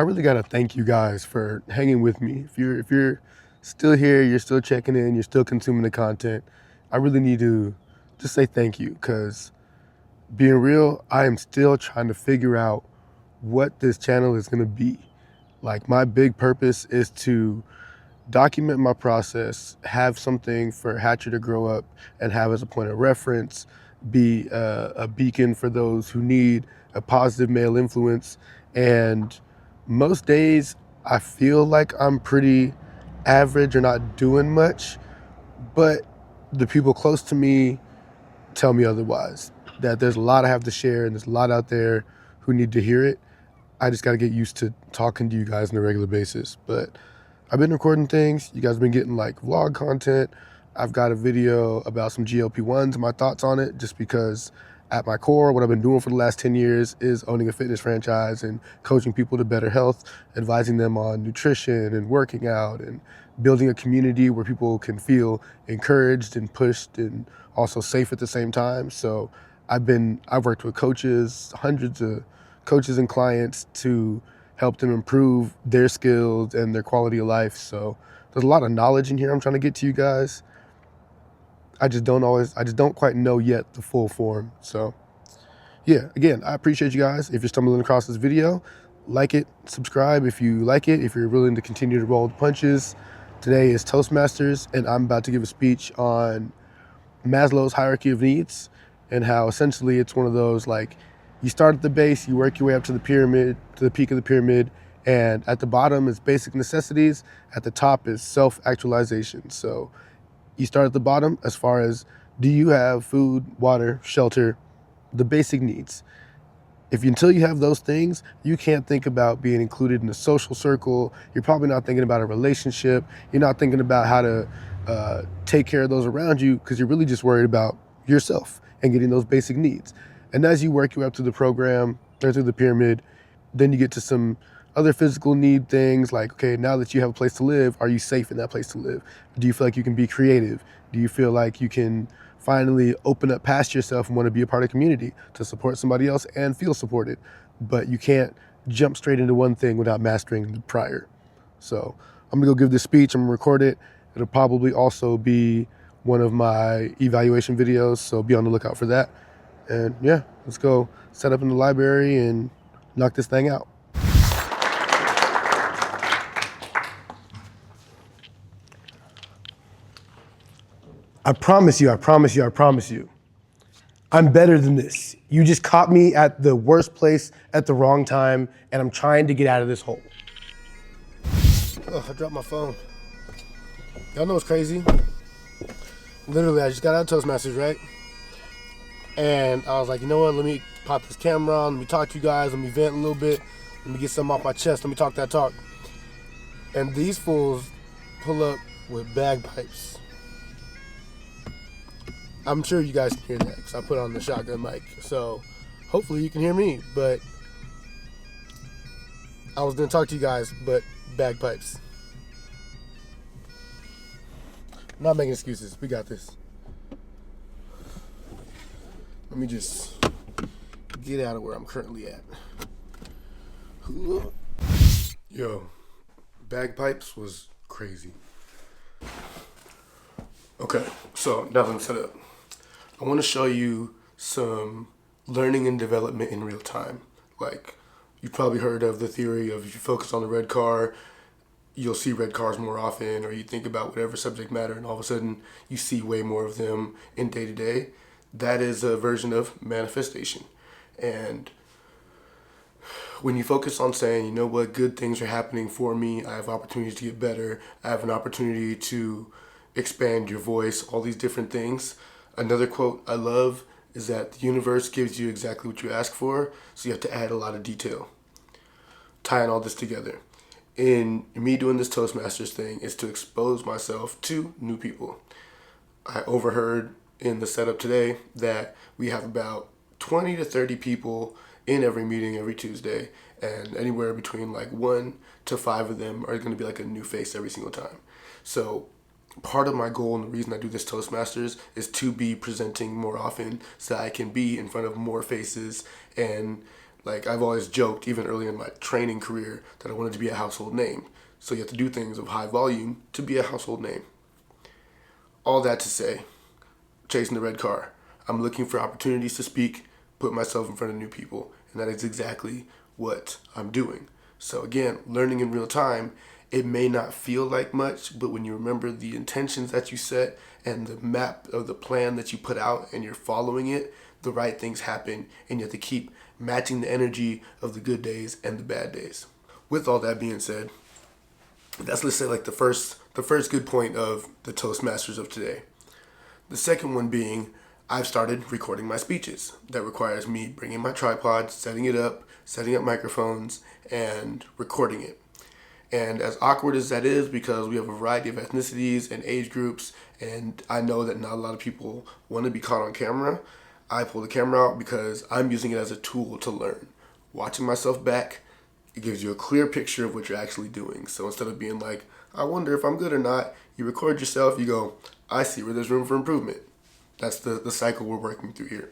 I really gotta thank you guys for hanging with me. If you're still here, you're still checking in, you're still consuming the content, I really need to just say thank you because being real, I am still trying to figure out what this channel is gonna be. Like my big purpose is to document my process, have something for Hatcher to grow up and have as a point of reference, be a beacon for those who need a positive male influence. And most days, I feel like I'm pretty average or not doing much, but the people close to me tell me otherwise. That there's a lot I have to share and there's a lot out there who need to hear it. I just got to get used to talking to you guys on a regular basis. But I've been recording things. You guys have been getting like vlog content. I've got a video about some GLP-1s, my thoughts on it, just because at my core, what I've been doing for the last 10 years is owning a fitness franchise and coaching people to better health, advising them on nutrition and working out and building a community where people can feel encouraged and pushed and also safe at the same time. So I've worked with coaches, hundreds of coaches and clients to help them improve their skills and their quality of life. So there's a lot of knowledge in here I'm trying to get to you guys. I just don't quite know yet the full form. So yeah, again, I appreciate you guys. If you're stumbling across this video, like it, subscribe if you like it, if you're willing to continue to roll the punches. Today is Toastmasters, and I'm about to give a speech on Maslow's hierarchy of needs and how essentially it's one of those like you start at the base, you work your way up to the pyramid, to the peak of the pyramid, and at the bottom is basic necessities, at the top is self-actualization. So you start at the bottom as far as do you have food, water, shelter, the basic needs. Until you have those things, you can't think about being included in a social circle. You're probably not thinking about a relationship. You're not thinking about how to take care of those around you because you're really just worried about yourself and getting those basic needs. And as you work your way up to the program or through the pyramid, then you get to some other physical need things like, okay, now that you have a place to live, are you safe in that place to live? Do you feel like you can be creative? Do you feel like you can finally open up past yourself and want to be a part of community to support somebody else and feel supported? But you can't jump straight into one thing without mastering the prior. So I'm gonna go give this speech, I'm gonna record it. It'll probably also be one of my evaluation videos, so be on the lookout for that. And yeah, let's go set up in the library and knock this thing out. I promise you, I promise you, I promise you, I'm better than this. You just caught me at the worst place at the wrong time, and I'm trying to get out of this hole. Oh, I dropped my phone. Y'all know what's crazy? Literally, I just got out of Toastmasters, right? And I was like, you know what, let me pop this camera on, let me talk to you guys, let me vent a little bit, let me get something off my chest, let me talk that talk. And these fools pull up with bagpipes. I'm sure you guys can hear that because I put on the shotgun mic. So hopefully you can hear me, but I was gonna talk to you guys, but bagpipes. I'm not making excuses, we got this. Let me just get out of where I'm currently at. Yo, bagpipes was crazy. Okay, so now that I'm set up, I want to show you some learning and development in real time. Like, you've probably heard of the theory of if you focus on the red car, you'll see red cars more often, or you think about whatever subject matter and all of a sudden you see way more of them in day to day. That is a version of manifestation. And when you focus on saying, you know what, good things are happening for me, I have opportunities to get better, I have an opportunity to expand your voice, all these different things. Another quote I love is that the universe gives you exactly what you ask for, so you have to add a lot of detail. Tying all this together. In me doing this Toastmasters thing is to expose myself to new people. I overheard in the setup today that we have about 20 to 30 people in every meeting every Tuesday, and anywhere between like 1 to 5 of them are going to be like a new face every single time. So part of my goal and the reason I do this Toastmasters is to be presenting more often so I can be in front of more faces and Like, I've always joked, even early in my training career, that I wanted to be a household name. So you have to do things of high volume to be a household name. All that to say, chasing the red car. I'm looking for opportunities to speak, put myself in front of new people, and that is exactly what I'm doing. So again, learning in real time, it may not feel like much, but when you remember the intentions that you set and the map of the plan that you put out and you're following it, the right things happen, and you have to keep matching the energy of the good days and the bad days. With all that being said, that's, let's say, like the first good point of the Toastmasters of today. The second one being, I've started recording my speeches. That requires me bringing my tripod, setting up microphones, and recording it. And as awkward as that is, because we have a variety of ethnicities and age groups, and I know that not a lot of people want to be caught on camera, I pull the camera out because I'm using it as a tool to learn. Watching myself back, it gives you a clear picture of what you're actually doing. So instead of being like, I wonder if I'm good or not, you record yourself, you go, I see where there's room for improvement. That's the cycle we're working through here.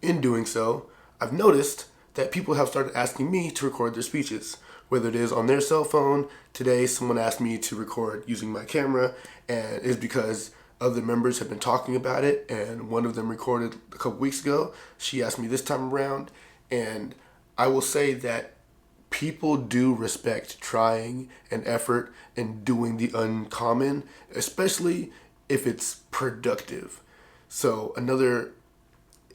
In doing so, I've noticed that people have started asking me to record their speeches, whether it is on their cell phone. Today, someone asked me to record using my camera, and it's because other members have been talking about it, and one of them recorded a couple weeks ago. She asked me this time around, and I will say that people do respect trying and effort and doing the uncommon, especially if it's productive. So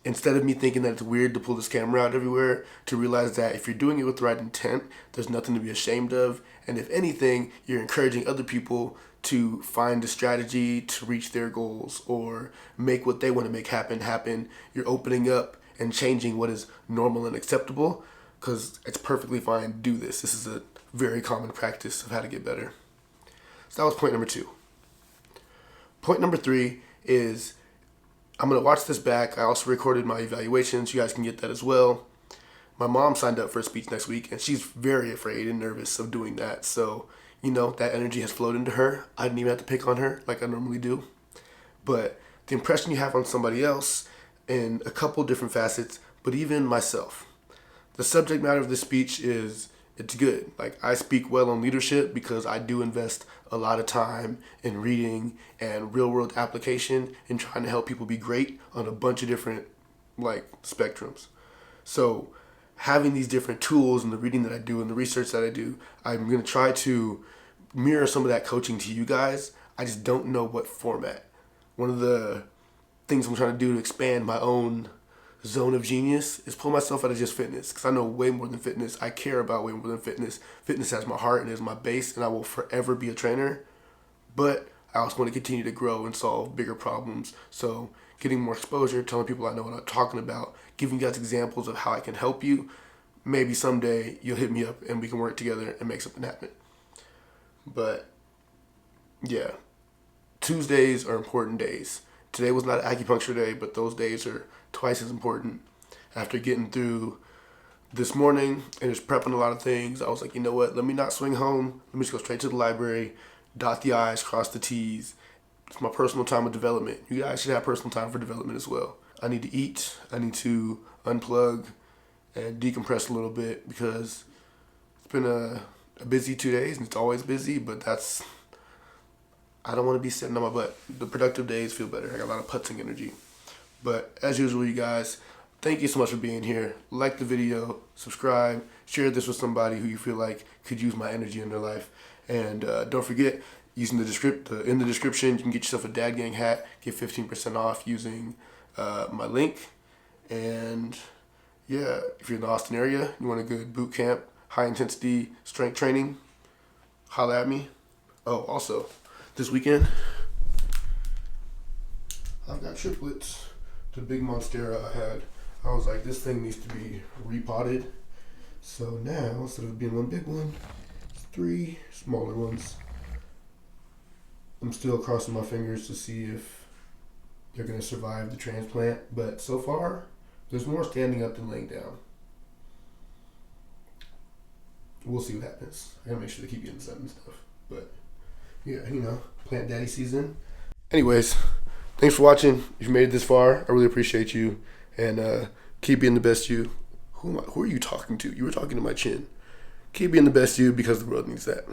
instead of me thinking that it's weird to pull this camera out everywhere, to realize that if you're doing it with the right intent, there's nothing to be ashamed of. And if anything, you're encouraging other people to find a strategy to reach their goals or make what they want to make happen. You're opening up and changing what is normal and acceptable, because it's perfectly fine to do this. This is a very common practice of how to get better. So that was point number 2. Point number 3 is, I'm going to watch this back. I also recorded my evaluations. You guys can get that as well. My mom signed up for a speech next week, and she's very afraid and nervous of doing that. So, that energy has flowed into her. I didn't even have to pick on her like I normally do. But the impression you have on somebody else in a couple different facets, but even myself. The subject matter of this speech is, it's good. Like, I speak well on leadership because I do invest a lot of time in reading and real world application and trying to help people be great on a bunch of different spectrums. So having these different tools and the reading that I do and the research that I do, I'm going to try to mirror some of that coaching to you guys. I just don't know what format. One of the things I'm trying to do to expand my own zone of genius is pull myself out of just fitness, because I know way more than fitness. I care about way more than fitness. Fitness has my heart and is my base, and I will forever be a trainer. But I also want to continue to grow and solve bigger problems. So getting more exposure, telling people I know what I'm talking about, giving you guys examples of how I can help you. Maybe someday you'll hit me up and we can work together and make something happen. But yeah, Tuesdays are important days. Today was not acupuncture day, but those days are twice as important. After getting through this morning and just prepping a lot of things, I was like, you know what? Let me not swing home. Let me just go straight to the library, dot the I's, cross the T's. It's my personal time of development. You guys should have personal time for development as well. I need to eat. I need to unplug and decompress a little bit, because it's been a busy 2 days, and it's always busy, but I don't want to be sitting on my butt. The productive days feel better. I got a lot of putzing energy. But as usual, you guys, thank you so much for being here. Like the video, subscribe, share this with somebody who you feel like could use my energy in their life. And don't forget, in the description, you can get yourself a Dad Gang hat, get 15% off using my link. And yeah, if you're in the Austin area, you want a good boot camp, high intensity strength training, holla at me. Oh, also, this weekend, I've got triplets. The big Monstera I had, I was like, this thing needs to be repotted. So now, instead of being one big one, it's 3 smaller ones. I'm still crossing my fingers to see if they're going to survive the transplant, but so far, there's more standing up than laying down. We'll see what happens. I gotta make sure they keep getting sun and stuff. But yeah, plant daddy season. Anyways, thanks for watching. If you made it this far, I really appreciate you. And keep being the best you. Who are you talking to? You were talking to my chin. Keep being the best you because the world needs that.